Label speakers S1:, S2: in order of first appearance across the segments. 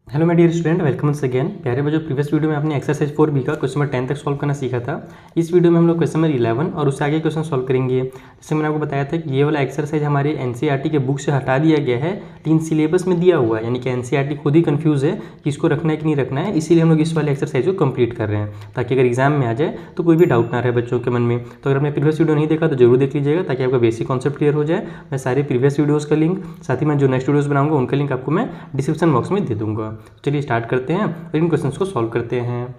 S1: Hello my dear student, welcome once again. प्यारे बच्चों, previous video में आपने एक्सरसाइज 4B का क्वेश्चन नंबर 10 तक सॉल्व करना सीखा था। इस वीडियो में हम लोग क्वेश्चन नंबर 11 और उससे आगे क्वेश्चन सॉल्व करेंगे। जैसे मैंने आपको बताया था कि ये वाला एक्सरसाइज हमारे एनसीईआरटी के बुक से हटा दिया गया है, लेकिन सिलेबस में दिया हुआ है, यानी कि एनसीईआरटी खुद ही कंफ्यूज है कि इसको रखना है कि नहीं रखना है। इसीलिए हम लोग इस वाले एक्सरसाइज को कंप्लीट कर रहे हैं, ताकि अगर एग्जाम में आ जाए तो कोई भी डाउट ना रहे बच्चों के मन में। तो अगर आपने प्रीवियस वीडियो नहीं देखा तो जरूर देख लीजिएगा, ताकि आपका बेसिक कॉन्सेप्ट क्लियर हो जाए। मैं सारे प्रीवियस वीडियोज़ का लिंक, साथ ही मैं जो नेक्स्ट वीडियोज़ बनाऊंगा उनका लिंक आपको मैं डिस्क्रिप्शन बॉक्स में दे दूंगा। चलिए स्टार्ट करते हैं और इन क्वेश्चंस को सॉल्व करते हैं।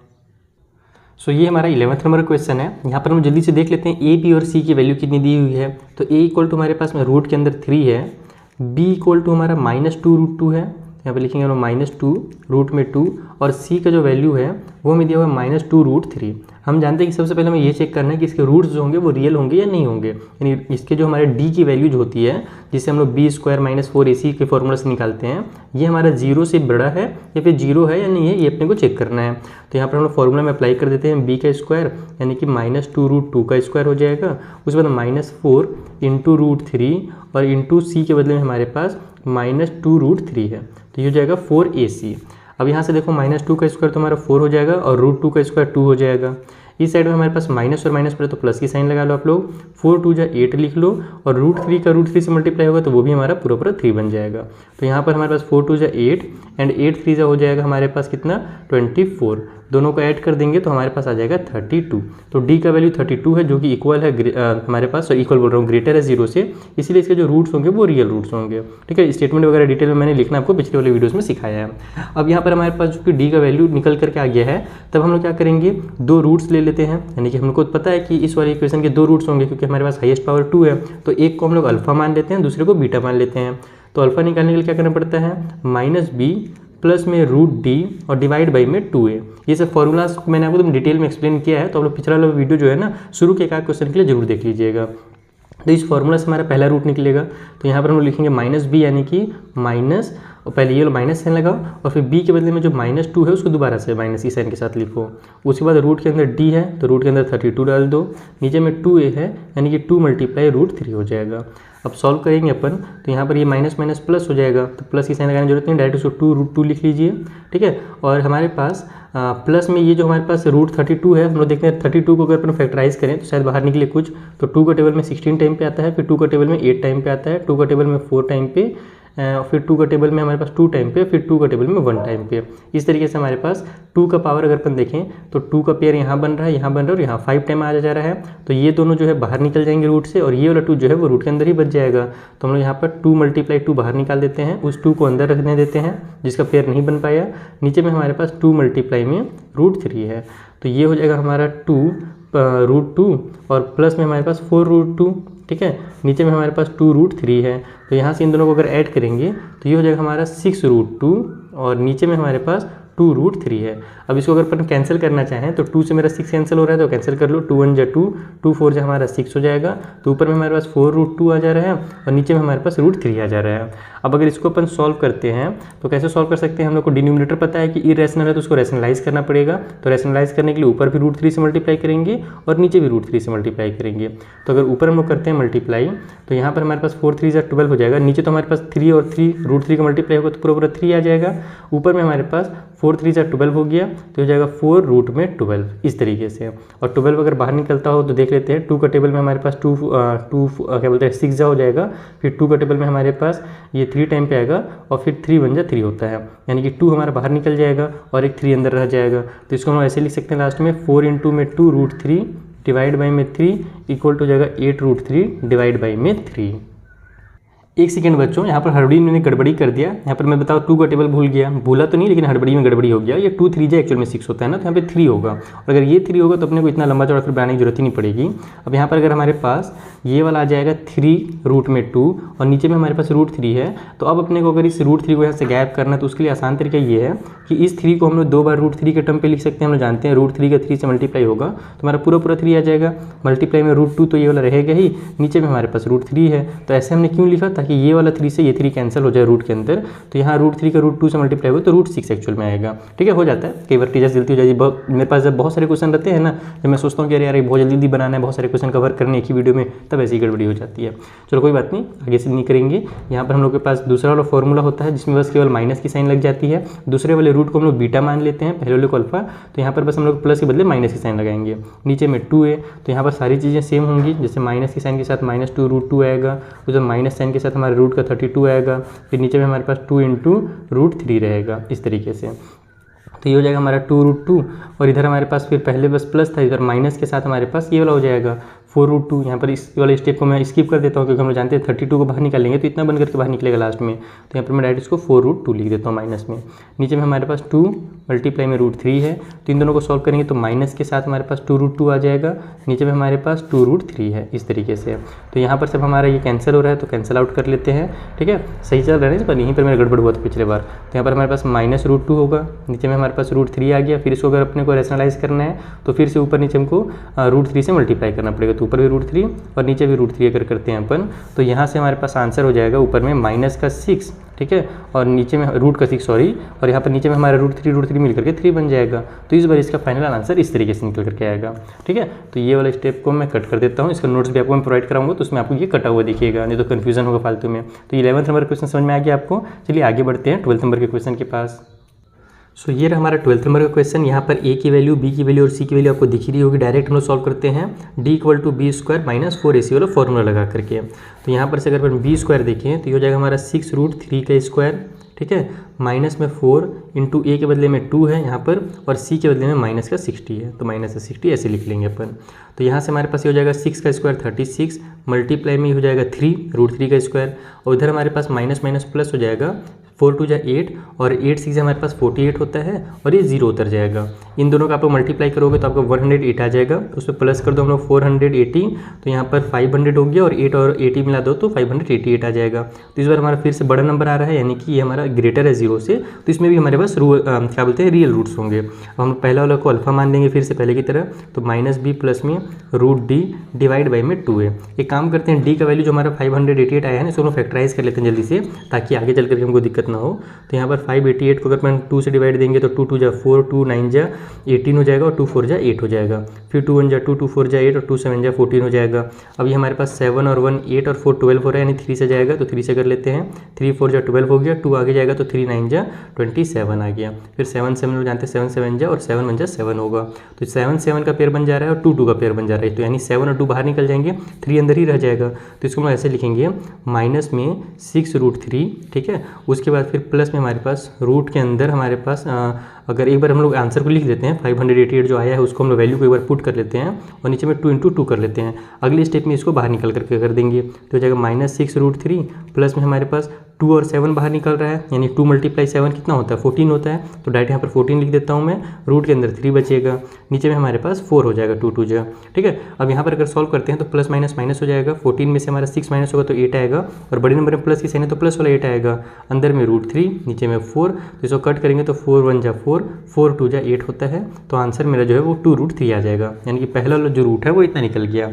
S1: सो ये हमारा 11th नंबर क्वेश्चन है। यहाँ पर हम जल्दी से देख लेते हैं ए, बी और सी की वैल्यू कितनी दी हुई है। तो ए इक्वल टू हमारे पास में रूट के अंदर 3 है, बी इक्वल टू हमारा -2√2 है, यहाँ पर लिखेंगे हम -2 रूट में 2, और सी का जो वैल्यू है वो हमें दिया हुआ है -2√3। हम जानते हैं कि सबसे पहले हमें ये चेक करना है कि इसके रूट्स जो होंगे वो रियल होंगे या नहीं होंगे, यानी इसके जो हमारे डी की वैल्यू जो होती है, जिसे हम लोग b² - 4ac के फॉर्मूला से निकालते हैं, ये हमारा 0 से बड़ा है या फिर 0 है या नहीं है, ये अपने को चेक करना है। तो यहाँ पर हम लोग फॉर्मूला में अप्लाई कर देते हैं b का स्क्वायर, यानी कि -2√2 का स्क्वायर हो जाएगा, उसके बाद -4 × √3 और इंटू सी के बदले में हमारे पास -2√3 है, तो ये हो जाएगा 4ac। अब यहाँ से देखो -2 का स्क्वायर तो हमारा 4 हो जाएगा और √2 का स्क्वायर 2 हो जाएगा। इस साइड में हमारे पास माइनस और माइनस पड़े तो प्लस की साइन लगा लो आप लोग। 4 2 8 लिख लो, और √3 का √3 से मल्टीप्लाई होगा तो वो भी हमारा पूरा 3 बन जाएगा। तो यहाँ पर हमारे पास 4 2 8 एंड 8 3 हो जाएगा हमारे पास कितना 24। दोनों को ऐड कर देंगे तो हमारे पास आ जाएगा 32। तो डी का वैल्यू 32 है, जो कि इक्वल है हमारे पास, इक्वल बोल रहा हूँ, ग्रेटर है 0 से, इसलिए इसके जो रूट्स होंगे वो रियल रूट्स होंगे। ठीक है, स्टेटमेंट वगैरह डिटेल में मैंने लिखना आपको पिछले वाले वीडियोस में सिखाया है। अब यहाँ पर हमारे पास जो कि डी का वैल्यू निकल करके आ गया है, तब हम लोग क्या करेंगे, 2 रूट्स ले लेते हैं, यानी कि हमको पता है कि इस वाले इक्वेशन के 2 रूट्स होंगे, क्योंकि हमारे पास हाईएस्ट पावर 2 है। तो एक को हम लोग अल्फा मान लेते हैं, दूसरे को बीटा मान लेते हैं। तो अल्फा निकालने के लिए क्या करना पड़ता है, -b प्लस में √d और डिवाइड बाई में 2a। ये सब फॉर्मूलाज मैंने आपको एकदम डिटेल में एक्सप्लेन किया है, तो आप लोग पिछला वाला वीडियो जो है ना, शुरू के एक आध क्वेश्चन के लिए जरूर देख लीजिएगा। तो इस फॉर्मूला से हमारा पहला रूट निकलेगा, तो यहाँ पर हम लोग लिखेंगे -b, यानी कि माइनस, और पहले ये माइनस साइन लगाओ, और फिर b के बदले में जो -2 है उसको दोबारा से माइनस की साइन के साथ लिखो। उसके बाद रूट के अंदर d है, तो रूट के अंदर 32 डाल दो, नीचे में 2a है, यानी कि 2 × √3 हो जाएगा। अब सॉल्व करेंगे अपन, तो यहाँ पर ये माइनस माइनस प्लस हो जाएगा, तो प्लस की साइन लगाने की जरूरत नहीं, डायरेक्ट उसको 2√2 लिख लीजिए। ठीक है, और हमारे पास प्लस में ये जो हमारे पास √32 है, हम लोग देखते हैं 32 को अगर अपन फैक्टराइज करें तो शायद बाहर निकले कुछ। तो 2 का टेबल में 16 टाइम पे आता है, फिर 2 का टेबल में 8 टाइम पे आता है, 2 का टेबल में 4 टाइम पे, फिर 2 का टेबल में हमारे पास 2 टाइम पे, फिर 2 का टेबल में 1 टाइम पे। इस तरीके से हमारे पास 2 का पावर अगर अपन देखें तो 2 का पेयर यहाँ बन रहा है, यहाँ बन रहा है, और यहाँ 5 टाइम आ जा रहा है। तो ये दोनों जो है बाहर निकल जाएंगे रूट से, और ये वाला 2 जो है वो रूट के अंदर ही बच जाएगा। तो हम लोग यहाँ पर 2 × 2 बाहर निकाल देते हैं, उस 2 को अंदर रखने देते हैं जिसका पेयर नहीं बन पाया। नीचे में हमारे पास 2 × में √3 है, तो ये हो जाएगा हमारा 2 √2, और प्लस में हमारे पास 4√2। ठीक है, नीचे में हमारे पास 2√3 है, तो यहाँ से इन दोनों को अगर ऐड करेंगे तो ये हो जाएगा हमारा 6√2, और नीचे में हमारे पास 2√3 है। अब इसको अगर अपन कैंसिल करना चाहें तो 2 से मेरा 6 कैंसिल हो रहा है, तो कैंसिल कर लो, 2 1 = 2, 2 4 = हमारा 6 हो जाएगा। तो ऊपर में हमारे पास 4√2 आ जा रहा है, और नीचे में हमारे पास √3 आ जा रहा है। अब अगर इसको अपन सॉल्व करते हैं तो कैसे सॉल्व कर सकते हैं, हम लोग को डिनोमिनेटर पता है कि इरेशनल है, तो उसको रैशनलाइज करना पड़ेगा। तो रैशनलाइज करने के लिए ऊपर भी √3 से मल्टीप्लाई करेंगे और नीचे भी √3 से मल्टीप्लाई करेंगे। तो अगर ऊपर हम लोग करते हैं मल्टीप्लाई, तो यहाँ पर हमारे पास 4 3 = 12 हो जाएगा, नीचे तो हमारे पास 3 और 3 √3 का मल्टीप्लाई होगा तो पूरा 3 आ जाएगा। ऊपर में हमारे पास 4 3 = 12 हो गया, तो हो जाएगा 4 √12 इस तरीके से। और 12 अगर बाहर निकलता हो तो देख लेते हैं, 2 का टेबल में हमारे पास 2 क्या बोलते हैं 6 हो जाएगा, फिर 2 का टेबल में हमारे पास ये 3 टाइम पे आएगा, और फिर 3 1 = 3 होता है, यानी कि 2 हमारा बाहर निकल जाएगा और एक 3 अंदर रह जाएगा। तो इसको हम ऐसे लिख सकते हैं लास्ट में 4 × 2 √3 डिवाइड बाई में 3 इक्वल टू हो जाएगा 8√3 डिवाइड बाई में 3। एक सेकंड बच्चों, यहाँ पर हड़बड़ी मैंने गड़बड़ी कर दिया। यहाँ पर मैं बताऊँ 2 का टेबल भूला तो नहीं, लेकिन हड़बड़ी में गड़बड़ी हो गया। ये 2 3 एक्चुअल में 6 होता है ना, तो यहाँ पे 3 होगा, और अगर ये 3 होगा तो अपने को इतना लंबा चौड़ा फिर बनाने की जरूरत ही नहीं पड़ेगी। अब यहाँ पर अगर हमारे पास ये वाला आ जाएगा 3 √2, और नीचे में हमारे पास √3 है, तो अब अपने को अगर इस √3 को यहाँ से गायब करना है तो उसके लिए आसान तरीका ये है कि इस 3 को हम लोग 2 बार √3 के टर्म पे लिख सकते हैं। हम लोग जानते हैं √3 का 3 से मल्टीप्लाई होगा तो हमारा पूरा 3 आ जाएगा, मल्टीप्लाई में √2 तो ये वाला रहेगा ही, नीचे में हमारे पास √3 है। तो ऐसे हमने क्यों लिखा, ताकि ताकि ये वाला 3 से ये 3 कैंसिल हो जाए रूट के अंदर, तो यहाँ √3 का √2 से मल्टीप्लाई हो तो √6 एक्चुअल में आएगा। ठीक है, हो जाता है, कई बार टीचर्स गलती हो जाती है। मेरे पास जब बहुत सारे क्वेश्चन रहते हैं ना, जब मैं सोचता हूँ कि अरे यार बहुत जल्दी बनाना है, बहुत सारे क्वेश्चन कवर करने एक ही वीडियो में, तब ऐसी गड़बड़ी हो जाती है। चलो कोई बात नहीं, आगे से नहीं करेंगे। यहाँ पर हम लोग के पास दूसरा वाला फॉर्मूला होता है जिसमें बस केवल माइनस की साइन लग जाती है। दूसरे वाले रूट को हम लोग बीटा मान लेते हैं, पहले वाले को अल्फा, तो यहाँ पर बस हम लोग प्लस के बदले माइनस की साइन लगाएंगे। नीचे में 2 है तो यहाँ पर सारी चीज़ें सेम होंगी, जैसे माइनस की साइन के साथ -2 √2 आएगा, उसमें माइनस साइन के साथ हमारे रूट का 32 आएगा, फिर नीचे में हमारे पास 2 × √3 रहेगा इस तरीके से। तो ये हो जाएगा हमारा 2 √2, और इधर हमारे पास फिर पहले बस प्लस था, इधर माइनस के साथ हमारे पास ये वाला हो जाएगा 4 √2। यहाँ पर इस वाले स्टेप को मैं स्किप कर देता हूँ क्योंकि हम लोग जानते हैं 32 को बाहर निकालेंगे तो इतना बन करके बाहर निकलेगा लास्ट में। तो यहाँ पर मैं डायरेक्ट इसको 4 √2 लिख देता हूँ माइनस में। नीचे में हमारे पास 2 मल्टीप्लाई में √3 है, तो इन दोनों को सॉल्व करेंगे तो माइनस के साथ हमारे पास 2 √2 आ जाएगा, नीचे में हमारे पास 2 √3 है इस तरीके से। तो यहाँ पर सब हमारा ये कैंसिल हो रहा है तो कैंसिल आउट कर लेते हैं। ठीक है, सही चल रहा है इस पर, यहीं पर मेरा गड़बड़ हुआ था पिछले बार। तो यहाँ पर हमारे पास -√2 होगा, नीचे में हमारे पास √3 आ गया। फिर इसको अगर अपने को रैशनलाइज करना है तो फिर से ऊपर नीचे हमको √3 से मल्टीप्लाई करना पड़ेगा, तो ऊपर भी √3 और नीचे भी √3 अगर करते हैं अपन, तो यहाँ से हमारे पास आंसर हो जाएगा ऊपर में -6, ठीक है, और नीचे में √6 सॉरी, और यहाँ पर नीचे में हमारा √3 मिल करके 3 बन जाएगा। तो इस बार इसका फाइनल आंसर इस तरीके से निकल करके आएगा। ठीक है, तो ये वाला स्टेप को मैं कट कर देता हूँ, इसका नोट्स भी आपको मैं प्रोवाइड कराऊंगा तो उसमें आपको ये कटा हुआ दिखेगा, नहीं तो कन्फ्यूजन होगा फालतू में। तो 11th नंबर क्वेश्चन समझ में आ गया आपको। चलिए आगे बढ़ते हैं 12th नंबर के क्वेश्चन के पास। सो ये रहा हमारा 12th नंबर का क्वेश्चन। यहाँ पर a की वैल्यू, b की वैल्यू और c की वैल्यू आपको दिख रही होगी। डायरेक्ट हम लोग सॉल्व करते हैं d = b² - 4ac वाला फॉर्मूला लगा करके। तो यहाँ पर से अगर अपन b² देखें तो ये हो जाएगा हमारा 6 √3 का स्क्वायर, ठीक है, माइनस में 4 × a के बदले में 2 है यहाँ पर, और c के बदले में -60 है, तो -60 ऐसे लिख लेंगे अपन। तो यहाँ से हमारे पास ये हो जाएगा 6 का स्क्वायर 36, मल्टीप्लाई में हो जाएगा 3 √3 का स्क्वायर, और इधर हमारे पास माइनस माइनस प्लस हो जाएगा 4 × 2 = 8, और 8 6 हमारे पास 48 होता है, और ये 0 उतर जाएगा। इन दोनों का आप लोग मल्टीप्लाई करोगे तो आपको 108 आ जाएगा, उसमें प्लस कर दो हम लोग 480, तो यहाँ पर 500 हो गया, और 8 और 80 मिला दो तो 588 आ जाएगा। तो इस बार हमारा फिर से बड़ा नंबर आ रहा है, यानी कि ये हमारा ग्रेटर है 0 से, तो इसमें भी हमारे पास क्या बोलते हैं रियल रूट्स होंगे। अब हम पहला वाला को अल्फा मान लेंगे फिर से पहले की तरह, तो -b प्लस में √d डिवाइड बाई में 2 है। एक काम करते हैं, d का वैल्यू जो हमारा 588 आया है ना, इसको हम फैक्टराइज कर लेते हैं जल्दी से, ताकि आगे चल करके हमको दिक्कत ना हो। तो यहाँ पर 588 को अगर अपन 2 से डिवाइड देंगे तो 2 × 2 = 4, 2 × 9 = 18 हो जाएगा, और 2 × 4 = 8 हो जाएगा। फिर 2 × 1 = 2, 2 × 4 = 8, और 2 × 7 = 14 हो जाएगा। अभी हमारे पास 7 और 1 8 और 4 12 हो रहा है, यानी 3 से जाएगा तो 3 से कर लेते हैं। 3 × 4 = 12 हो गया, 2 आगे जाएगा तो 3 × 9 = 27 आ गया। फिर 7 7 लोग जानते हैं 7 7 और 7 1 7 होगा, तो 7 7 का पेयर बन जा रहा है और 2 2 का पेयर बन जा रहा है, तो यानी 7 और 2 बाहर निकल जाएंगे, 3 अंदर ही रह जाएगा। तो इसको हम ऐसे लिखेंगे माइनस में 6 √3, ठीक है, उसके बाद फिर प्लस में हमारे पास रूट के अंदर हमारे पास अगर एक बार हम लोग आंसर को लिख देते हैं 588 जो आया है उसको हम लोग वैल्यू को एक बार पुट कर लेते हैं, और नीचे में 2 × 2 कर लेते हैं। अगले स्टेप में इसको बाहर निकल करके कर देंगे, तो हो जाएगा -6 √3, प्लस में हमारे पास 2 और 7 बाहर निकल रहा है, यानी 2 × 7 कितना होता है 14 होता है, तो डायरेक्ट यहाँ पर 14 लिख देता हूँ मैं। रूट के अंदर 3 बचेगा, नीचे में हमारे पास 4 हो जाएगा 2 × 2 = ठीक है। अब यहाँ पर अगर सॉल्व करते हैं तो प्लस माइनस माइनस हो जाएगा, 14 में से हमारा 6 माइनस होगा तो 8 आएगा, और बड़े नंबर में प्लस की साइन है तो प्लस वाला 8 आएगा, अंदर में √3 नीचे में 4, तो इसको कट करेंगे तो 4 × 1 = 4, 4 × 2 = 8 होता है। तो आंसर मेरा जो है वो 2 √3 आ जाएगा, यानी कि पहला वाला जो रूट है वो इतना निकल गया।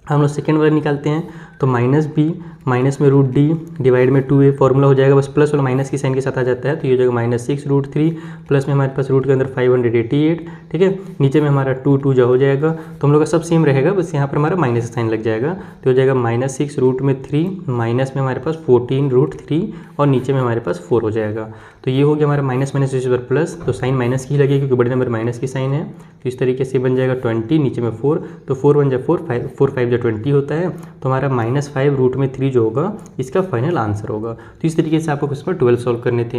S1: हम लोग सेकेंड वाला निकालते हैं, तो -b माइनस में √d डिवाइड में 2a फॉर्मूला हो जाएगा, बस प्लस वाला माइनस की साइन के साथ आ जाता है, तो ये हो जाएगा -6 √3, प्लस में हमारे पास रूट के अंदर 588, ठीक है, नीचे में हमारा 2 2 हो जाएगा। तो हम लोग का सब सेम रहेगा, बस यहाँ पर हमारा माइनस साइन लग जाएगा, तो हो जाएगा -6 √3 माइनस में हमारे पास 14 √3, और नीचे में हमारे पास 4 हो जाएगा। तो ये हो गया हमारा माइनस माइनस इस बार प्लस, तो साइन माइनस की ही लगेगी क्योंकि बड़े नंबर माइनस की साइन है, तो इस तरीके से बन जाएगा 20, नीचे में 4, तो 4 1 = 4, 4 5 = 20 होता है, तो हमारा -5 √3 जो होगा इसका फाइनल आंसर होगा। तो इस तरीके से आपको क्वेश्चन 12 सॉल्व करने थे।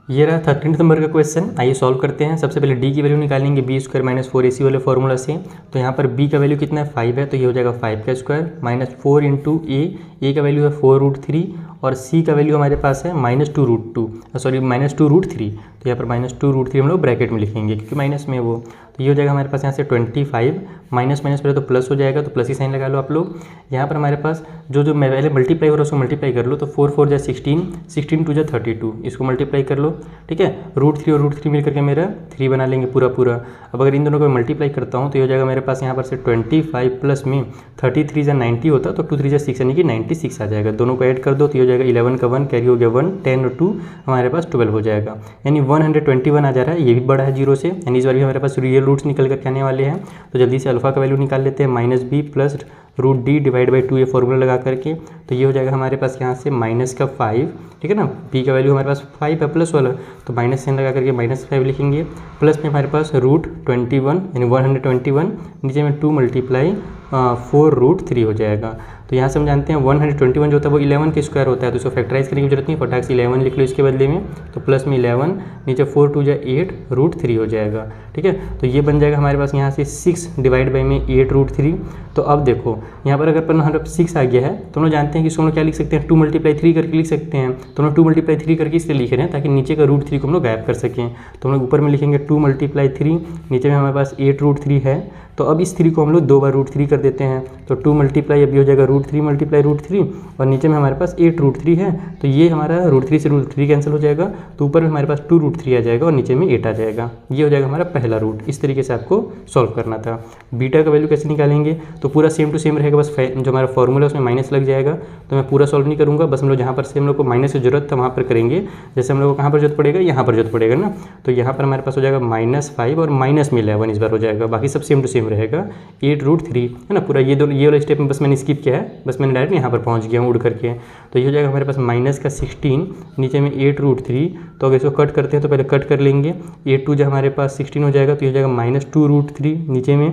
S1: ये रहा 13th नंबर का क्वेश्चन, आइए सॉल्व करते हैं। सबसे पहले d की वैल्यू निकालेंगे b² - 4ac वाले फॉर्मूला से। तो यहाँ पर b का वैल्यू कितना है 5 है, तो ये हो जाएगा 5 का स्क्वायर -4 × a का वैल्यू है 4 √3, और c का वैल्यू हमारे पास है -2 √3, तो यहाँ पर -2 √3 हम लोग ब्रैकेट में लिखेंगे क्योंकि माइनस में वो, तो ये हो जाएगा हमारे पास यहाँ से 25 माइनस माइनस पहले तो प्लस हो जाएगा, तो प्लस ही साइन लगा लो आप लोग। यहाँ पर हमारे पास जो जो मैं पहले मल्टीप्लाई हो रहा है उसको मल्टीप्लाई कर लो, तो 4 4 जा 16, 16 2 जा 32, इसको मल्टीप्लाई कर लो, ठीक है। √3 और √3 मिल करके मेरा 3 बना लेंगे पूरा पूरा। अब अगर इन दोनों को मल्टीप्लाई करता हूँ तो ये हो जाएगा मेरे पास यहाँ पर से 25 प्लस में 33 जा 90 होता, तो 2 3 जा 6 यानी कि 96 आ जाएगा। दोनों को ऐड कर दो तो ये हो जाएगा 11 का 1 कैरी हो गया 1, 10 और 2 हमारे पास 12 हो जाएगा, यानी 121 आ जा रहा है। ये भी बड़ा है जीरो से, यानी इस बार भी हमारे पास रियल रूट्स निकल करके आने वाले हैं। तो जल्दी से अल्फा का वैल्यू निकाल लेते हैं, -b plus √d divide by 2 ये फॉर्मूला लगा करके। तो ये हो जाएगा हमारे पास यहाँ से -5, ठीक है ना। b का वैल्यू हमारे पास 5 है प्लस वाला, तो माइनस साइन लगा करके -5 लिखेंगे। प्लस में हमारे पास √21 यानी 121, नीचे में 2 × 4 √3 हो जाएगा। तो यहाँ से हम जानते हैं 121 जो होता है वो 11 के स्क्वायर होता है, तो इसको फैक्टराइज करने की जरूरत नहीं, फटाक से 11 लिख लो इसके बदले में। तो प्लस में 11, नीचे 4 2 जा 8 √3 हो जाएगा, ठीक है। तो ये बन जाएगा हमारे पास यहाँ से 6 डिवाइड बाई में 8 √3। तो अब देखो यहाँ पर अगर पर हमारे 6 आ गया है तो हम लोग जानते हैं कि इसको हम लोग क्या लिख सकते हैं, 2 × 3 करके लिख सकते हैं। तो हम लोग 2 × 3 करके इसलिए लिख रहे हैं ताकि नीचे का √3 को हम लोग गायब कर सकें। तो हम लोग ऊपर में लिखेंगे 2 × 3, नीचे में हमारे पास 8 √3 है, तो अब इस 3 को हम लोग 2 बार √3 कर देते हैं। तो 2 × अभी हो जाएगा √3 × √3, और नीचे में हमारे पास 8 √3 है, तो ये हमारा √3 से √3 कैंसिल हो जाएगा, तो ऊपर में हमारे पास 2 √3 आ जाएगा और नीचे में 8 आ जाएगा। ये हो जाएगा हमारा पहला रूट। इस तरीके से आपको सॉल्व करना था। बीटा का वैल्यू कैसे निकालेंगे, तो पूरा सेम टू सेम रहेगा, बस जो हमारा फॉर्मूला है उसमें माइनस लग जाएगा। तो मैं पूरा सॉल्व नहीं करूँगा, बस हम लोग जहाँ पर से हम लोग को माइनस की जरूरत था वहाँ पर करेंगे। जैसे हम लोग को कहाँ पर जरूरत पड़ेगा, यहाँ पर जरूरत पड़ेगा ना, तो यहाँ पर हमारे पास हो जाएगा -5 और माइनस में 11 इस बार हो जाएगा, बाकी सब सेम टू सेम रहेगा। 8 √3 है ना, पूरा ये दोनों ये वाला स्टेप में बस मैंने स्किप किया है, बस मैंने डायरेक्ट यहाँ पर पहुँच गया हूँ उड़ करके। तो ये हो जाएगा हमारे पास -16, नीचे में 8 √3। तो अगर इसको कट करते हैं तो पहले कट कर लेंगे, 8 2 जो हमारे पास 16 हो जाएगा, तो ये हो जाएगा -2 √3 नीचे में।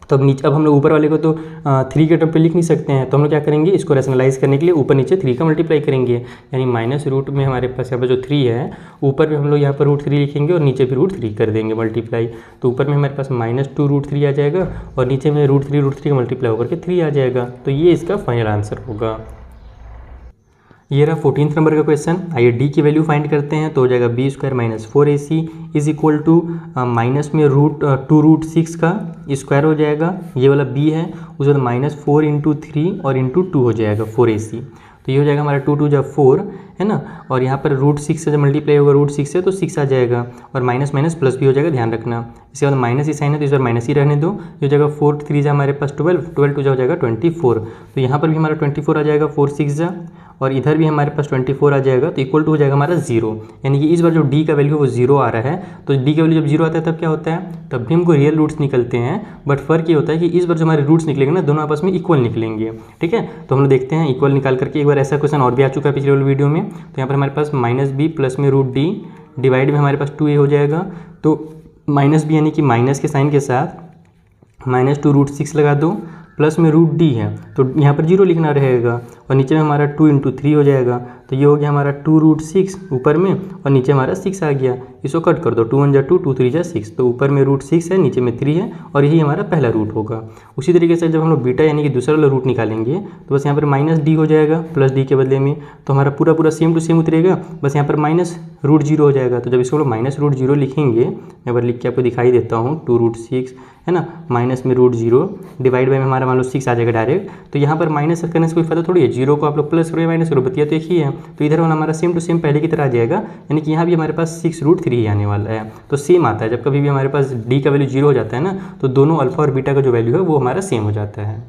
S1: तो अब हम लोग ऊपर वाले को तो 3 के टर्म पे लिख नहीं सकते हैं, तो हम लोग क्या करेंगे, इसको रैशनलाइज करने के लिए ऊपर नीचे 3 का मल्टीप्लाई करेंगे, यानी माइनस रूट में हमारे पास यहाँ पर जो 3 है, ऊपर में हम लोग यहाँ पर √3 लिखेंगे और नीचे भी √3 कर देंगे मल्टीप्लाई। तो ऊपर में हमारे पास -2 √3 आ जाएगा और नीचे में √3 का मल्टीप्लाई होकर के 3 आ जाएगा। तो ये इसका फाइनल आंसर होगा। ये रहा 14th नंबर का क्वेश्चन। आइए डी की वैल्यू फाइंड करते हैं, तो हो जाएगा b² - 4ac is equal to minus में √2 √6 का स्क्वायर हो जाएगा, ये वाला b है, उसके बाद -4 × 3 और × 2 हो जाएगा 4ac। तो ये हो जाएगा हमारा 2 2 जा 4 है ना, और यहाँ पर √6 से जब मल्टीप्लाई होगा √6 से तो 6 आ जाएगा, और माइनस माइनस प्लस भी हो जाएगा, ध्यान रखना। इसके बाद माइनस ही साइन है तो इस बार माइनस ही रहने दो। ये हो जाएगा 4 3 जा हमारे पास 12, 12 2 जा हो जाएगा 24। तो यहाँ पर भी हमारा 24 आ जाएगा, 4 6 जा, और इधर भी हमारे पास 24 आ जाएगा, तो इक्वल टू हो जाएगा हमारा 0। यानी कि इस बार जो d का वैल्यू है वो 0 आ रहा है। तो d का वैल्यू जब 0 आता है तब क्या होता है, तब भी हमको रियल रूट्स निकलते हैं, बट फर्क ये होता है कि इस बार जो हमारे रूट्स निकलेंगे ना, दोनों आपस में इक्वल निकलेंगे, ठीक है। तो हम लोग देखते हैं इक्वल निकाल करके। एक बार ऐसा क्वेश्चन और भी आ चुका है पिछले वाले वीडियो में। तो यहाँ पर हमारे पास -b प्लस में √d डिवाइड में हमारे पास 2a हो जाएगा। तो -b यानी कि माइनस के साइन के साथ -2 √6 लगा दो, प्लस में √d है तो यहाँ पर 0 लिखना रहेगा, और नीचे में हमारा 2 × 3 हो जाएगा। तो ये हो गया हमारा 2 √6 ऊपर में, और नीचे हमारा 6 आ गया। इसको कट कर दो, 2 1 जा 2, 2 3 जा 6, तो ऊपर में √6 है, नीचे में 3 है, और यही हमारा पहला रूट होगा। उसी तरीके से जब हम लोग बीटा यानी कि दूसरा वाला रूट निकालेंगे तो बस यहाँ पर -d हो जाएगा प्लस d के बदले में, तो हमारा पूरा पूरा सेम टू सेम उतरेगा, बस यहाँ पर -√0 हो जाएगा। तो जब इसको हम लोग -√0 लिखेंगे, मैं बार लिख के आपको दिखाई देता हूँ, 2 √6 है ना, माइनस में √0 डिवाइड बाई में हमारा मान लो 6 आ जाएगा डायरेक्ट। तो यहाँ पर माइनस करने से कोई फायदा थोड़ी है, 0 को आप लोग प्लस करो या माइनस करो, बतिया तो एक ही है। तो इधर वाला हमारा सेम टू सेम पहले की तरह आ जाएगा, यानी कि यहाँ भी हमारे पास 6 √3 ही आने वाला है। तो सेम आता है, जब कभी भी हमारे पास d का वैल्यू 0 हो जाता है ना, तो दोनों अल्फा और बीटा का जो वैल्यू है वो हमारा सेम हो जाता है।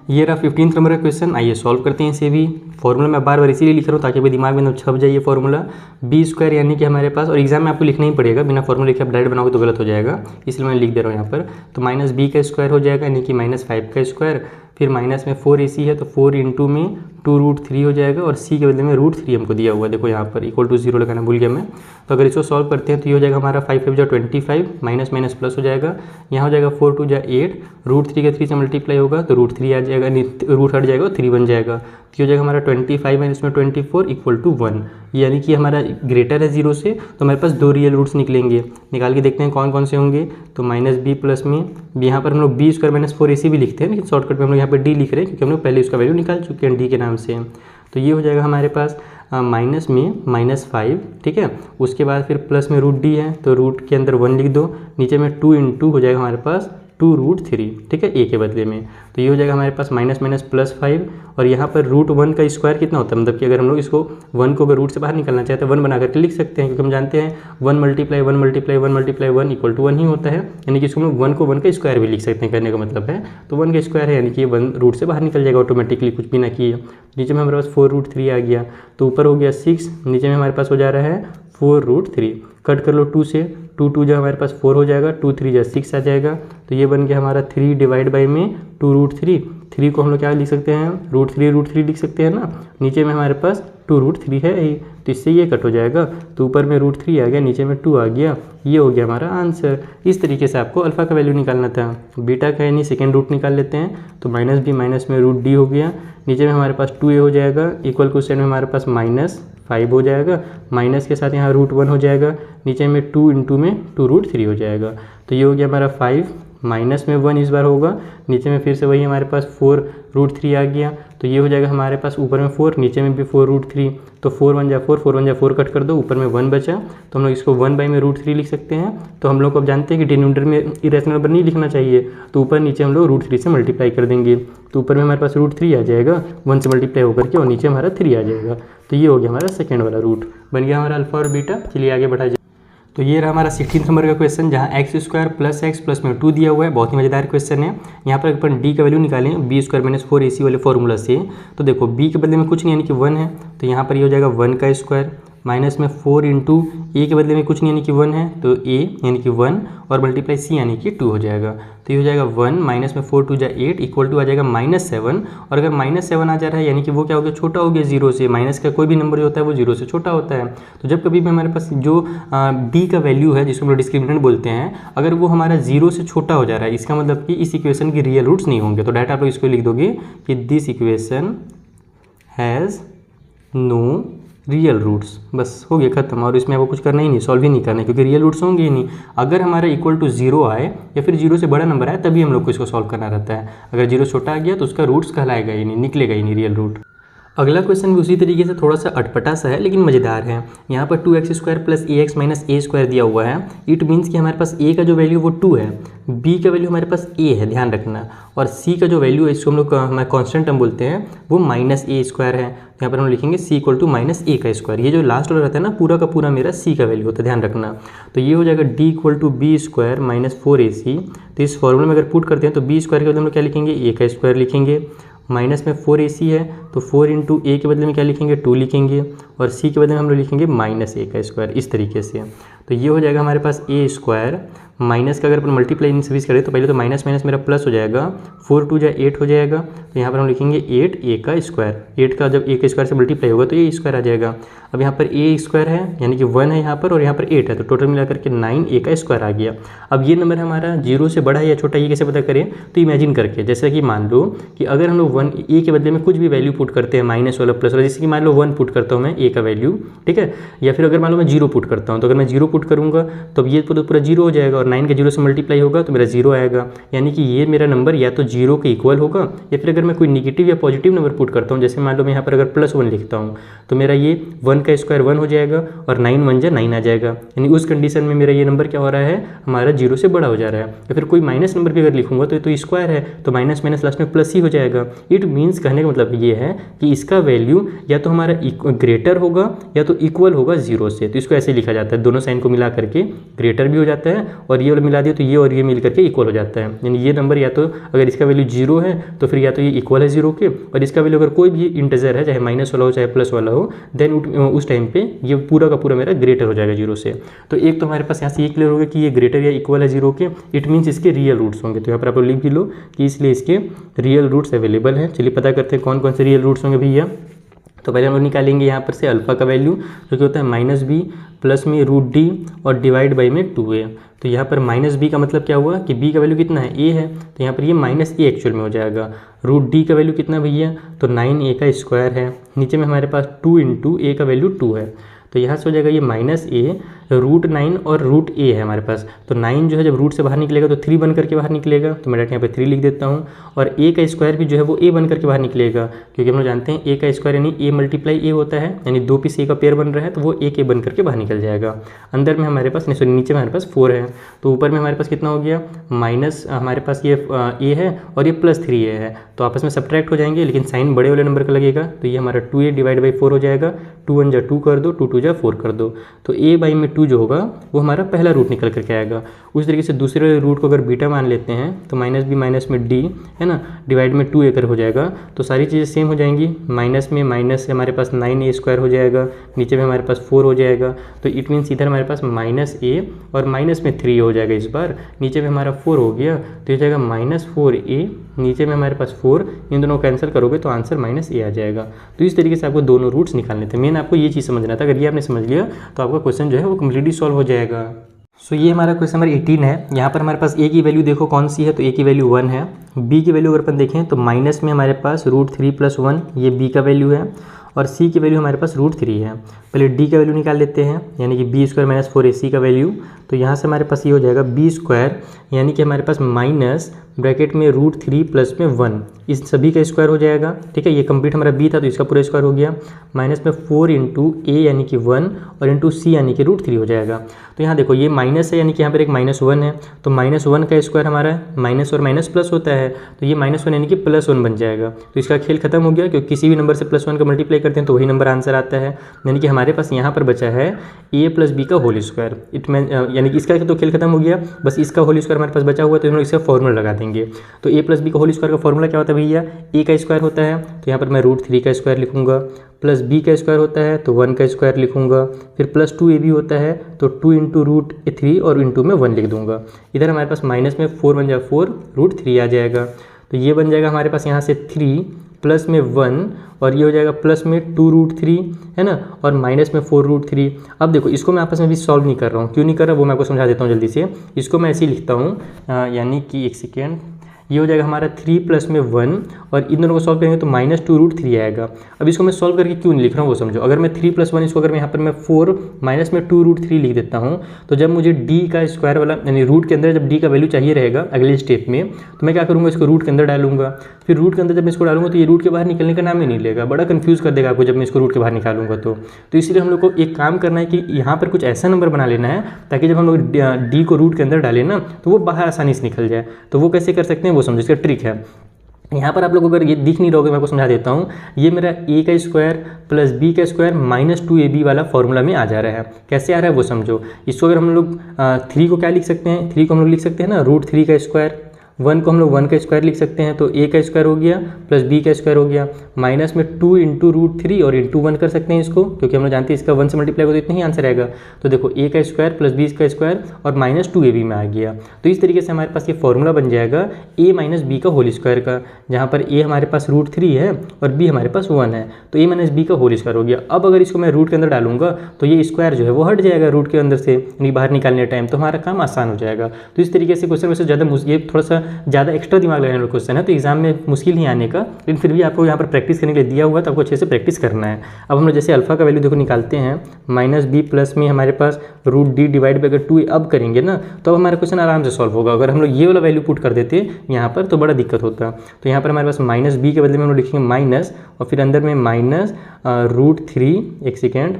S1: ये रहा 15th नंबर का क्वेश्चन। आइए सॉल्व करते हैं इसे भी। फॉर्मूला मैं बार बार इसीलिए लिख रहा हूँ ताकि अभी दिमाग में छप जाए ये फॉर्मूला। b² यानी कि हमारे पास, और एग्जाम में आपको लिखना ही पड़ेगा, बिना फॉर्मूला लिखे आप डायरेक्ट बनाओगे तो गलत हो जाएगा, इसलिए मैं लिख दे रहा हूँ यहाँ पर। तो -b का स्क्वायर हो जाएगा, यानी कि -5 का स्क्वायर, फिर माइनस में 4ac है तो 4 × में 2 √3 हो जाएगा, और c के बदले में √3 हमको दिया हुआ है, देखो यहाँ पर इक्वल टू 0 लगाना भूल गया मैं। तो अगर इसको सॉल्व करते हैं तो ये हो जाएगा हमारा 5 5 जा 25, माइनस माइनस प्लस हो जाएगा, यहाँ हो जाएगा 4 2 जा 8, √3 का 3 से मल्टीप्लाई होगा तो √3 आ जाएगा, रूट हट जाएगा, 3 बन जाएगा। तो ये हो जाएगा हमारा 25 माइनस में 24 इक्वल टू 1, यानी कि हमारा ग्रेटर है 0 से, तो हमारे पास 2 रियल रूट्स निकलेंगे। निकाल के देखते हैं कौन कौन से होंगे। तो -b प्लस में यहाँ पर हम लोग b² - 4ac भी लिखते हैं, लेकिन शॉर्टकट में हम लोग यहाँ पर d लिख रहे हैं क्योंकि हम लोग पहले उसका वैल्यू निकाल चुके हैं d के नाम से। तो ये हो जाएगा हमारे पास माइनस में -5, ठीक है। उसके बाद फिर प्लस में √d है, तो रूट के अंदर 1 लिख दो, नीचे में 2 × हो जाएगा हमारे पास 2√3, ठीक है, a के बदले में। तो ये हो जाएगा हमारे पास माइनस माइनस +5, और यहाँ पर √1 का स्क्वायर कितना होता है, मतलब कि अगर हम लोग इसको 1 को अगर रूट से बाहर निकालना चाहते हैं 1 बना करके लिख सकते हैं, क्योंकि हम जानते हैं 1 × 1 × 1 × 1 = 1 ही होता है, यानी कि इसको हम लोग 1 को 1 का स्क्वायर भी लिख सकते हैं, कहने का मतलब है। तो 1 का स्क्वायर है, यानी कि 1 रूट से बाहर निकल जाएगा ऑटोमेटिकली, कुछ भी ना किए। नीचे में हमारे पास 4√3 आ गया, तो ऊपर हो गया 6, नीचे में हमारे पास हो जा रहा है 4√3। कट कर लो 2 से, 2 2 जो हमारे पास 4 हो जाएगा, 2 3 जो 6 आ जाएगा, तो ये बन गया हमारा 3 डिवाइड बाई में 2√3। 3 को हम लोग क्या लिख सकते हैं, √3 लिख सकते हैं ना। नीचे में हमारे पास 2√3 है ही, तो इससे ये कट हो जाएगा, तो ऊपर में √3 आ गया, नीचे में 2 आ गया। ये हो गया हमारा आंसर। इस तरीके से आपको अल्फ़ा का वैल्यू निकालना था। बीटा का यानी सेकेंड रूट निकाल लेते हैं, तो -b माइनस में √d हो गया, नीचे में हमारे पास 2a हो जाएगा, इक्वल टू साइड में हमारे पास -5 हो जाएगा, माइनस के साथ यहाँ √1 हो जाएगा, नीचे में 2 × में 2√3 हो जाएगा। तो ये हो गया हमारा 5, माइनस में 1 इस बार होगा, नीचे में फिर से वही हमारे पास 4√3 आ गया, तो ये हो जाएगा हमारे पास ऊपर में 4, नीचे में भी 4√3, तो 4 1 जा 4, 4 1 जा 4 कट कर दो, ऊपर में 1 बचा, तो हम लोग इसको 1 बाई में √3 लिख सकते हैं। तो हम लोग को अब जानते हैं कि डिनोमिनेटर में इरेशनल नंबर नहीं लिखना चाहिए, तो ऊपर नीचे हम लोग √3 से मल्टीप्लाई कर देंगे, तो ऊपर में हमारे पास √3 आ जाएगा, 1 से मल्टीप्लाई होकर के, और नीचे हमारा 3 आ जाएगा। तो ये हो गया हमारा सेकेंड वाला रूट, बन गया हमारा अल्फ़ा और बीटा। चलिए आगे बढ़ा जाए। तो ये रहा हमारा 16 नंबर का क्वेश्चन, जहाँ x² + x प्लस में 2 दिया हुआ है। बहुत ही मज़ेदार क्वेश्चन है। यहाँ पर अपन d का वैल्यू निकालें b² - 4ac वाले फॉर्मूला से। तो देखो b के बदले में कुछ नहीं, यानी कि 1 है, तो यहाँ पर ये हो जाएगा 1 का स्क्वायर, माइनस में 4 × a के बदले में कुछ नहीं, यानी कि 1 है, तो a यानी कि 1, और मल्टीप्लाई c यानी कि 2 हो जाएगा। तो ये हो जाएगा 1 माइनस में 4 2 जा 8 इक्वल टू आ जाएगा -7, और अगर -7 आ जा रहा है यानी कि वो क्या हो गया, छोटा हो गया 0 से। माइनस का कोई भी नंबर जो होता है वो 0 से छोटा होता है। तो जब कभी भी हमारे पास जो b का वैल्यू है, जिसको हम लोग डिस्क्रिमिनेंट बोलते हैं, अगर वो हमारा 0 से छोटा हो जा रहा है, इसका मतलब कि इस इक्वेशन की रियल रूट्स नहीं होंगे। तो डायरेक्ट आप लोग इसको लिख दोगे कि this equation has no real roots, बस हो गया खत्म। और इसमें आपको कुछ करना ही नहीं, सॉल्व ही नहीं करना है, क्योंकि रियल रूट्स होंगे ही नहीं। अगर हमारा इक्वल टू 0 आए या फिर 0 से बड़ा नंबर आए, तभी हम लोग को इसको सॉल्व करना रहता है। अगर 0 छोटा आ गया तो उसका रूट्स कहलाएगा ही नहीं, निकलेगा ही नहीं रियल रूट। अगला क्वेश्चन भी उसी तरीके से थोड़ा सा अटपटा सा है, लेकिन मज़ेदार है। यहाँ पर 2x² + ax - a² दिया हुआ है। इट मीन्स कि हमारे पास a का जो वैल्यू वो 2 है, b का वैल्यू हमारे पास a है, ध्यान रखना, और c का जो वैल्यू है, इसको हम लोग हमारे कॉन्स्टेंट टर्म बोलते हैं, वो -a² है। यहाँ पर हम लिखेंगे c = -a का स्क्वायर। ये जो लास्ट वाला रहता है ना, पूरा का पूरा मेरा c का वैल्यू होता है, ध्यान रखना। तो ये हो जाएगा d = b² - 4ac। तो इस फॉर्मूले में अगर पुट करते हैं तो b² के बदले हम लोग क्या लिखेंगे, a का स्क्वायर लिखेंगे, माइनस में 4ac है, तो 4 × a के बदले में क्या लिखेंगे, 2 लिखेंगे, और c के बदले में हम लोग लिखेंगे -a का स्क्वायर, इस तरीके से। तो ये हो जाएगा हमारे पास a², माइनस का अगर अपन मल्टीप्लाई इन सर्विस करें तो पहले तो माइनस माइनस मेरा प्लस हो जाएगा, 4 2 जा 8 हो जाएगा, तो यहाँ पर हम लिखेंगे 8a का स्क्वायर। 8 का जब a के स्क्वायर से मल्टीप्लाई होगा तो a² आ जाएगा। अब यहाँ पर a² है, यानी कि 1 है यहाँ पर, और यहाँ पर 8 है, तो टोटल मिलाकर के 9a का स्क्वायर आ गया। अब ये नंबर हमारा 0 से बड़ा है या छोटा, ये कैसे पता करें, तो इमेजिन करके, जैसे कि मान लो कि अगर हम लोग a के बदले में कुछ भी वैल्यू पुट करते हैं, माइनस वाला प्लस वाला, जैसे कि मान लो 1 पुट करता हूँ मैं a का वैल्यू, ठीक है, या फिर अगर मान लो मैं 0 पुट करता हूँ, तो अगर मैं 0 पुट करूँगा तो ये पूरा 0 हो जाएगा, और 9 के 0 से मल्टीप्लाई होगा तो मेरा 0 आएगा। यानी कि ये मेरा नंबर या तो 0 के इक्वल होगा, या फिर अगर मैं कोई निगेटिव या पॉजिटिव नंबर पुट करता हूँ, जैसे मान लो मैं यहाँ पर अगर +1 लिखता हूँ, तो मेरा ये 1 का स्क्वायर 1 हो जाएगा, और 9 1 जा 9 आ जाएगा। यानी उस कंडीशन में मेरा ये नंबर क्या हो रहा है, हमारा 0 से बड़ा हो जा रहा है। या फिर कोई माइनस नंबर भी अगर लिखूंगा तो ये तो स्क्वायर है, तो माइनस माइनस लास्ट में प्लस ही हो जाएगा। इट मीन्स कहने का मतलब ये है कि इसका वैल्यू या तो हमारा ग्रेटर होगा या तो इक्वल होगा 0 से। तो इसको ऐसे लिखा जाता है, दोनों साइन को मिला करके ग्रेटर भी हो जाता है, और ये वाला मिला दिया तो ये और ये मिल करके इक्वल हो जाता है। यानी ये नंबर या तो अगर इसका वैल्यू 0 है तो फिर या तो ये इक्वल है 0 के, और इसका वैल्यू अगर कोई भी इंटीजर है, चाहे माइनस वाला हो चाहे प्लस वाला हो, देन उस टाइम पे ये पूरा का पूरा मेरा ग्रेटर हो जाएगा 0 से। तो एक तो हमारे पास यहाँ से ये क्लियर होगा कि ये ग्रेटर या इक्वल है 0 के, इट मीन्स इसके रियल रूट्स होंगे। तो यहाँ पर आप लिख भी लो कि इसलिए इसके रियल रूट्स अवेलेबल हैं। चलिए पता करते हैं कौन कौन से रियल रूट्स होंगे भैया। तो पहले हम लोग निकालेंगे यहाँ पर से अल्फ़ा का वैल्यू, जो कि होता है -b प्लस में √d और डिवाइड बाई में 2a। तो यहाँ पर -b का मतलब क्या हुआ कि b का वैल्यू कितना है, a है, तो यहाँ पर ये -a एक्चुअल में हो जाएगा। √d का वैल्यू कितना भैया, तो 9a का स्क्वायर है। नीचे में हमारे पास 2 × a का वैल्यू 2 है, तो यहाँ से हो जाएगा ये -a √9 और √a है हमारे पास। तो 9 जो है जब रूट से बाहर निकलेगा तो 3 बन करके बाहर निकलेगा, तो मैं डायरेक्ट यहाँ पे 3 लिख देता हूँ। और a का स्क्वायर भी जो है वो a बन करके बाहर निकलेगा, क्योंकि हम लोग जानते हैं a का स्क्वायर यानी a मल्टीप्लाई a होता है, यानी 2 पीस a का पेयर बन रहा है तो वो a के बन करके बाहर निकल जाएगा। अंदर में हमारे पास सॉरी नीचे में हमारे पास 4 है, तो ऊपर में हमारे पास कितना हो गया माइनस, हमारे पास ये a है और ये +3a है, तो आपस में सब्ट्रैक्ट हो जाएंगे, लेकिन साइन बड़े वाले नंबर का लगेगा, तो ये हमारा 2a डिवाइड बाई 4 हो जाएगा। 2 1 जा 2 कर दो, 2 2 जा 4 कर दो, तो a बाई में 2 जो होगा वो हमारा पहला रूट निकल करके आएगा। उस तरीके से दूसरे वाले रूट को अगर बीटा मान लेते हैं तो माइनस b माइनस में d है ना डिवाइड में 2a कर हो जाएगा, तो सारी चीज़ें सेम हो जाएंगी। माइनस में माइनस से हमारे पास 9a स्क्वायर हो जाएगा, नीचे में हमारे पास 4 हो जाएगा, तो इट मीन्स इधर हमारे पास -a और माइनस में 3 हो जाएगा। इस बार नीचे में हमारा 4 हो गया, तो ये जाएगा -4a, नीचे में हमारे पास 4, इन दोनों को कैंसिल करोगे तो आंसर -a आ जाएगा। तो इस तरीके से आपको दोनों रूट्स निकालने थे। मेन आपको ये चीज़ समझना था, अगर ये आपने समझ लिया तो आपका क्वेश्चन जो है वो कम्प्लीटली सॉल्व हो जाएगा। सो ये हमारा क्वेश्चन नंबर 18 है। यहाँ पर हमारे पास a की वैल्यू देखो कौन सी है, तो a की वैल्यू 1 है। b की वैल्यू अगर अपन देखें तो माइनस में हमारे पास √3 + 1 ये b का वैल्यू है, और c की वैल्यू हमारे पास √3 है। पहले d का वैल्यू निकाल लेते हैं, यानी कि b² - 4ac का वैल्यू, तो यहाँ से हमारे पास ये हो जाएगा b², यानी कि हमारे पास माइनस ब्रैकेट में √3 + में 1, इस सभी का स्क्वायर हो जाएगा। ठीक है, ये कंप्लीट हमारा b था तो इसका पूरा स्क्वायर हो गया, माइनस में 4 × a यानी कि 1 और इंटू c यानी कि √3 हो जाएगा। तो यहाँ देखो ये माइनस है, यानी कि यहाँ पर एक -1 है, तो -1 का स्क्वायर हमारा माइनस और माइनस प्लस होता है, तो ये -1 यानी कि +1 बन जाएगा। तो इसका खेल खत्म हो गया, क्योंकि किसी भी नंबर से +1 का मल्टीप्लाई करते हैं तो वही नंबर आंसर आता है। यानी कि हमारे पास यहाँ पर बचा है a + b का होल स्क्वायर, इट मीन यानी कि इसका तो खेल खत्म हो गया, बस इसका होल स्क्वायर हमारे पास बचा हुआ, तो हम लोग इसका फॉर्मूला लगा देंगे। तो a + b का होल स्क्वायर का फॉर्मूला क्या होता है भैया, a का स्क्वायर होता है, तो यहाँ पर मैं √3 का स्क्वायर लिखूंगा, प्लस b का स्क्वायर होता है तो 1 का स्क्वायर लिखूंगा, फिर +2ab होता है तो 2 × √3 और इंटू में 1 लिख दूंगा। इधर हमारे पास माइनस में 4 1 जा 4 √3 आ जाएगा, तो ये बन जाएगा हमारे पास यहाँ से 3 प्लस में 1 और ये हो जाएगा प्लस में 2√3 है ना, और माइनस में 4√3। अब देखो इसको मैं आपस में भी सॉल्व नहीं कर रहा हूँ, क्यों नहीं कर रहा वो मैं आपको समझा देता हूँ जल्दी से। इसको मैं ऐसे ही लिखता हूँ, यानी कि एक सेकेंड, ये हो जाएगा हमारा 3 प्लस में 1 और इन दोनों को सॉल्व करेंगे तो -2√3 आएगा। अब इसको मैं सॉल्व करके क्यों नहीं लिख रहा हूँ वो समझो। अगर मैं 3 + 1 इसको अगर मैं यहाँ पर मैं 4 माइनस में 2√3 लिख देता हूँ, तो जब मुझे d का स्क्वायर वाला यानी रूट के अंदर जब d का वैल्यू चाहिए रहेगा अगले स्टेप में, तो मैं क्या करूँगा, इसको रूट के अंदर डालूंगा। फिर रूट के अंदर जब मैं इसको डालूंगा तो ये रूट के बाहर निकलने का नाम ही नहीं लेगा, बड़ा कन्फ्यूज कर देगा आपको जब मैं इसको रूट के बाहर निकालूंगा। तो इसलिए हम लोग को एक काम करना है कि यहाँ पर कुछ ऐसा नंबर बना लेना है ताकि जब हम लोग d को रूट के अंदर डालें ना तो वो बाहर आसानी से निकल जाए। तो वो कैसे कर सकते हैं वो समझो, इसका ट्रिक है। यहाँ पर आप लोग अगर ये दिख नहीं रहोगे मैं आपको समझा देता हूँ। ये मेरा a का स्क्वायर प्लस b का स्क्वायर -2ab वाला फॉर्मूला में आ जा रहा है। कैसे आ रहा है वो समझो। इसको अगर हम लोग 3 को क्या लिख सकते हैं, 3 को हम लोग लिख सकते हैं ना √3 का स्क्वायर, 1 को हम लोग 1 का स्क्वायर लिख सकते हैं, तो a का स्क्वायर हो गया प्लस b का स्क्वायर हो गया, माइनस में 2 × √3 और इंटू 1 कर सकते हैं इसको, क्योंकि हम लोग जानते हैं इसका 1 से मल्टीप्लाई होगा तो इतना ही आंसर आएगा। तो देखो a का स्क्वायर प्लस b का स्क्वायर और -2ab में आ गया। तो इस तरीके से हमारे पास ये फॉर्मूला बन जाएगा a - b का होल स्क्वायर का, जहाँ पर a हमारे पास √3 है और b हमारे पास 1 है, तो a - b का होल स्क्वायर हो गया। अब अगर इसको मैं रूट के अंदर डालूंगा तो ये स्क्वायर जो है वो हट जाएगा रूट के अंदर से, यानी बाहर निकालने टाइम, तो हमारा काम आसान हो जाएगा। तो इस तरीके से क्वेश्चन वैसे ये थोड़ा सा ज़्यादा एक्स्ट्रा दिमाग लगाने वाला क्वेश्चन है, तो एग्जाम में मुश्किल ही आने का, लेकिन फिर भी आपको यहाँ पर प्रैक्टिस करने के लिए दिया हुआ है, तो आपको अच्छे से प्रैक्टिस करना है। अब हम लोग जैसे अल्फा का वैल्यू देखो निकालते हैं, -b प्लस में हमारे पास √d डिवाइड बाई अगर 2 अब करेंगे ना तो अब हमारा क्वेश्चन आराम से सॉल्व होगा। अगर हम लोग ये वाला वैल्यू पुट कर देते यहाँ पर तो बड़ा दिक्कत होता। तो यहाँ पर हमारे पास -b के बदले में हम लोग लिखेंगे माइनस और फिर अंदर में -√3, एक सेकेंड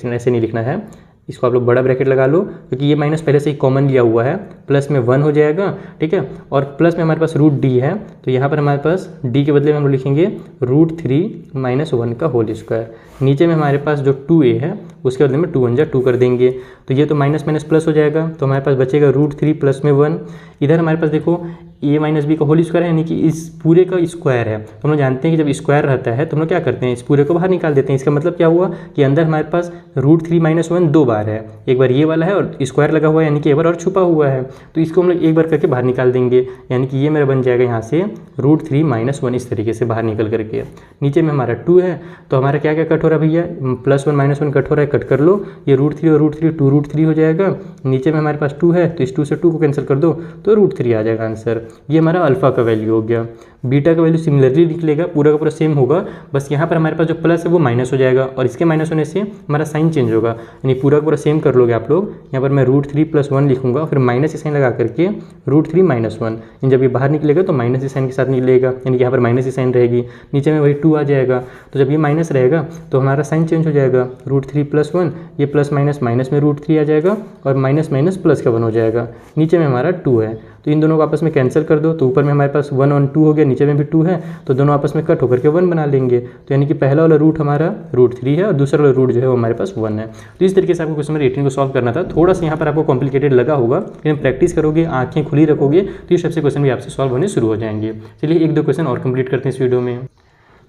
S1: ऐसे नहीं लिखना है, इसको आप लोग बड़ा ब्रैकेट लगा लो, क्योंकि ये माइनस पहले से ही कॉमन लिया हुआ है, प्लस में 1 हो जाएगा, ठीक है, और प्लस में हमारे पास √d है, तो यहाँ पर हमारे पास d के बदले में हम लोग लिखेंगे √3 - 1 का होल स्क्वायर। नीचे में हमारे पास जो 2a है उसके बदले में 2 1 जा 2 कर देंगे, तो ये तो माइनस प्लस हो जाएगा, तो हमारे पास बचेगा √3 प्लस में 1। इधर हमारे पास देखो a - b का होल स्क्वायर है, यानी कि इस पूरे का स्क्वायर है। तो हम लोग जानते हैं कि जब स्क्वायर रहता है तो हम लोग क्या करते हैं, इस पूरे को बाहर निकाल देते हैं। इसका मतलब क्या हुआ कि अंदर हमारे पास √3 - 1 2 बार है, एक बार ये वाला है और स्क्वायर लगा हुआ है, यानी कि एक बार और छुपा हुआ है, तो इसको हम लोग एक बार करके बाहर निकाल देंगे, यानी कि ये मेरा बन जाएगा यहाँ से √3 - 1 इस तरीके से बाहर निकल करके। नीचे में हमारा 2 है, तो हमारा क्या क्या कट हो रहा है भैया, +1 - 1 कट हो रहा है, कट कर लो, ये √3 और √3 2√3 हो जाएगा। नीचे में हमारे पास 2 है तो इस 2 से 2 को कैंसिल कर दो तो √3 आ जाएगा आंसर। ये हमारा अल्फा का वैल्यू हो गया। बीटा का वैल्यू सिमिलरली निकलेगा, पूरा का पूरा सेम होगा, बस यहाँ पर हमारे पास जो प्लस है वो माइनस हो जाएगा और इसके माइनस होने से हमारा साइन चेंज होगा, यानी पूरा का पूरा सेम कर लोगे आप लोग। यहाँ पर मैं √3 + 1 लिखूंगा, फिर माइनस की साइन लगा करके √3 - 1, जब ये बाहर निकलेगा तो माइनस की साइन के साथ निकलेगा, यानी कि यहाँ पर माइनस की साइन रहेगी, नीचे में वही 2 आ जाएगा। तो जब ये माइनस रहेगा तो हमारा साइन चेंज हो जाएगा, √3 + 1, ये प्लस माइनस माइनस में √3 आ जाएगा और माइनस माइनस प्लस का 1 हो जाएगा, नीचे में हमारा 2 है। तो इन दोनों को आपस में कैंसिल कर दो, तो ऊपर में हमारे पास 1 और 2 हो गया, नीचे में भी 2 है, तो दोनों आपस में कट होकर के 1 बना लेंगे। तो यानी कि पहला वाला रूट हमारा √3 है और दूसरा वाला रूट जो है वो हमारे पास 1 है। तो इस तरीके से आपको क्वेश्चन नंबर 18 को सॉल्व करना था। थोड़ा सा यहाँ पर आपको कॉम्प्लिकेटेड लगा होगा, लेकिन प्रैक्टिस करोगे, आंखें खुली रखोगे तो ये सबसे क्वेश्चन भी आपसे सॉल्व होने शुरू हो जाएंगे। चलिए 1-2 क्वेश्चन और कंप्लीट करते हैं इस वीडियो में।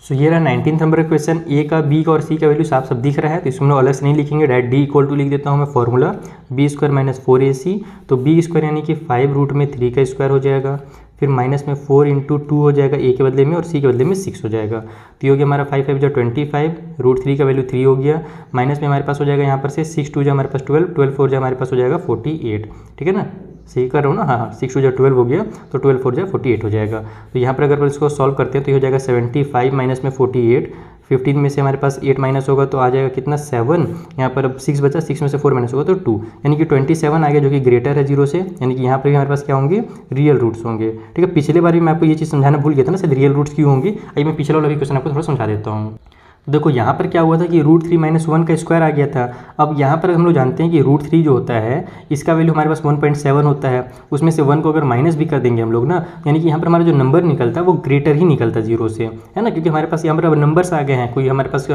S1: सो ये रहा 19 नंबर का क्वेश्चन। ए का, बी का और सी का वैल्यू साफ सब दिख रहा है, तो इसमें हम लोग अलग से नहीं लिखेंगे, डायरेक्ट D = लिख देता हूँ मैं फॉर्मूला, b² - 4ac। तो b² यानी कि 5 √3 का स्क्वायर हो जाएगा, फिर माइनस में 4 × 2 हो जाएगा ए के बदले में और सी के बदले में 6 हो जाएगा। तो ये हो गया हमारा 5 5 = 25, √3 का वैल्यू 3 हो गया, माइनस में हमारे पास हो जाएगा यहाँ पर से 6 2 हमारे पास 12, 12 4 हमारे पास हो जाएगा 48, ठीक है ना, सही कर रहा हूँ ना, हाँ 6 2 12 हो गया, तो 12 4 48 हो जाएगा। तो यहाँ पर अगर इसको सॉल्व करते हैं तो ये हो जाएगा 75 माइनस में 48, 15 में से हमारे पास 8 माइनस होगा तो आ जाएगा कितना 7, यहाँ पर अब 6 बचा, 6 में से 4 माइनस होगा तो 2, यानी कि 27 आ गया, जो कि ग्रेटर है 0 से, यानी कि यहाँ पर भी हमारे पास क्या होंगे, रियल रूट्स होंगे। ठीक है, पिछले बार भी मैं आपको ये चीज़ समझाना भूल गया था ना, शायद रियल रूट्स क्यों होंगे, आइए मैं पिछला वाला भी क्वेश्चन आपको थोड़ा समझा देता हूँ। देखो यहाँ पर क्या हुआ था कि √3 - 1 का स्क्वायर आ गया था। अब यहाँ पर हम लोग जानते हैं कि √3 जो होता है इसका वैल्यू हमारे पास 1.7 होता है, उसमें से 1 को अगर माइनस भी कर देंगे हम लोग ना, यानी कि यहाँ पर हमारा जो नंबर निकलता है वो ग्रेटर ही निकलता है 0 से, है ना, क्योंकि हमारे पास यहाँ पर अब नंबर्स आ गए हैं, कोई हमारे पास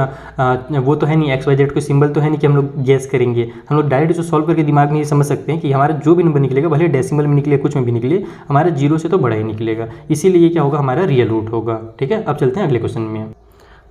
S1: वो तो है नहीं, XYZ कोई सिंबल तो है नहीं कि हम लोग गैस करेंगे, हम लोग डायरेक्ट जो सॉल्व करके दिमाग में ये समझ सकते हैं कि हमारा जो भी नंबर निकलेगा, भले डेसिमल में निकले कुछ में भी निकले, हमारा 0 से तो बड़ा ही निकलेगा, इसीलिए क्या होगा, हमारा रियल रूट होगा। ठीक है, अब चलते हैं अगले क्वेश्चन में।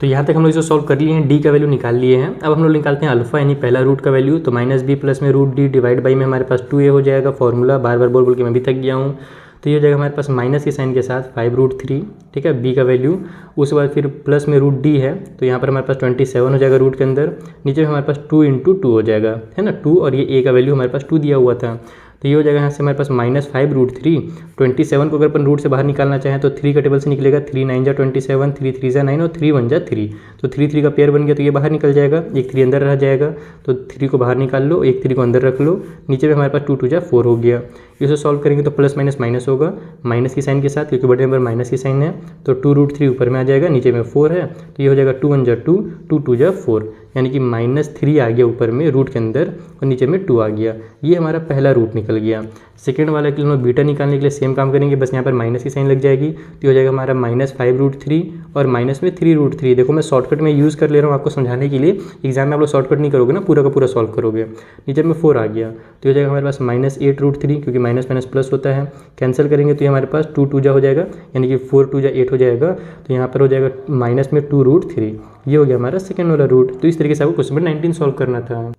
S1: तो यहाँ तक हम लोग इसे सॉल्व कर लिए हैं, डी का वैल्यू निकाल लिए हैं। अब हम लोग निकालते हैं अल्फा, यानी पहला रूट का वैल्यू, तो -b प्लस में √d डिवाइड बाई में हमारे पास 2a हो जाएगा, फॉर्मूला बार बार बोल बोल के मैं भी थक गया हूँ। तो ये हो जाएगा हमारे पास माइनस के साइन के साथ 5 √3, ठीक है, b का वैल्यू, उसके बाद फिर प्लस में √d है, तो यहाँ पर हमारे पास 27 हो जाएगा रूट के अंदर, नीचे में हमारे पास 2 × 2 हो जाएगा, है ना, 2, और ये a का वैल्यू हमारे पास 2 दिया हुआ था, तो ये हो जाएगा यहाँ से हमारे पास -5 √3, 27 को अगर अपन रूट से बाहर निकालना चाहें तो 3 का टेबल से निकलेगा, 3 9 जा 27, 3 3 जा 9 और 3 1 जा 3, तो 3 3 का पेयर बन गया, तो ये बाहर निकल जाएगा, एक 3 अंदर रह जाएगा, तो 3 को बाहर निकाल लो, एक 3 को अंदर रख लो, नीचे में हमारे पास 2 2 जा 4 हो गया। इसे सॉल्व करेंगे तो प्लस माइनस माइनस होगा, माइनस की साइन के साथ, क्योंकि बड़े नंबर माइनस की साइन है, तो 2 √3 ऊपर में आ जाएगा, नीचे में 4 है, तो ये हो जाएगा 2 1 जा 2, 2 2 जा 4, यानी कि -3 आ गया ऊपर में रूट के अंदर और नीचे में 2 आ गया। ये हमारा पहला रूट निकल गया। सेकेंड वाला के लिए हम बीटा निकालने के लिए सेम काम करेंगे, बस यहाँ पर माइनस की साइन लग जाएगी, तो हो जाएगा हमारा -5 √3 और माइनस में 3 √3। देखो मैं शॉर्टकट में यूज़ कर ले रहा हूँ आपको समझाने के लिए, एग्जाम में आप लोग शॉर्टकट नहीं करोगे ना, पूरा का पूरा सॉल्व करोगे। नीचे में 4 आ गया, तो हो जाएगा हमारे पास -8 √3, क्योंकि माइनस माइनस प्लस होता है, कैंसिल करेंगे तो ये हमारे पास 2 2 जा हो जाएगा, यानी कि 4 2 जा 8 हो जाएगा, तो यहाँ पर हो जाएगा माइनस में 2 √3। ये हो गया हमारा सेकेंड वाला रूट। तो इस तरीके से आपको क्वेश्चन नंबर 19 सॉल्व करना था।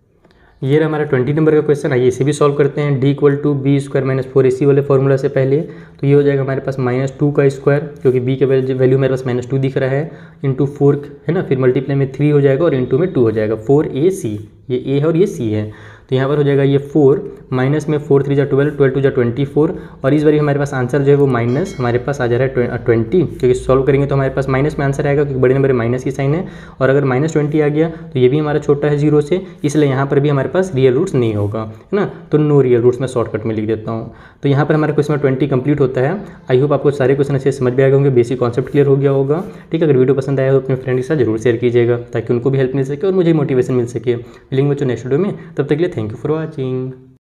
S1: ये रहा हमारा 20 नंबर का क्वेश्चन। आइए इसे भी सॉल्व करते हैं। d = b² - 4ac वाले फॉर्मूला से पहले, तो ये हो जाएगा हमारे पास -2 का स्क्वायर, क्योंकि b का वैल्यू मेरे पास -2 दिख रहा है, इंटू 4 है ना, फिर मल्टीप्लाई में 3 हो जाएगा और इंटू में 2 हो जाएगा, 4ac, ये a है और ये c है, तो यहाँ पर हो जाएगा ये 4, माइनस में 4 3 जा 12, 12 2 जा 24, और इस बार हमारे पास आंसर जो है वो माइनस हमारे पास आ जा रहा है 20, क्योंकि सॉल्व करेंगे तो हमारे पास माइनस में आंसर आएगा, क्योंकि बड़े नंबर में माइनस की साइन है, और अगर -20 आ गया तो ये भी हमारा छोटा है 0 से, इसलिए यहाँ पर भी हमारे पास रियल रूट्स नहीं होगा, है ना, तो नो रियल रूट्स मैं शॉर्टकट में लिख देता हूँ। तो यहाँ पर हमारा क्वेश्चन 20 कंप्लीट होता है। आई होप आपको सारे क्वेश्चन अच्छे समझ में आ गए होंगे, बेसिक कॉन्सेप्ट क्लियर हो गया होगा। ठीक है, अगर वीडियो पसंद आया हो अपने फ्रेंड के साथ जरूर शेयर कीजिएगा, ताकि उनको भी हेल्प मिल सके और मुझे मोटिवेशन मिल सके। मिलेंगे बच्चों नेक्स्ट वीडियो में, तब तक के लिए थैंक यू फॉर वॉचिंग।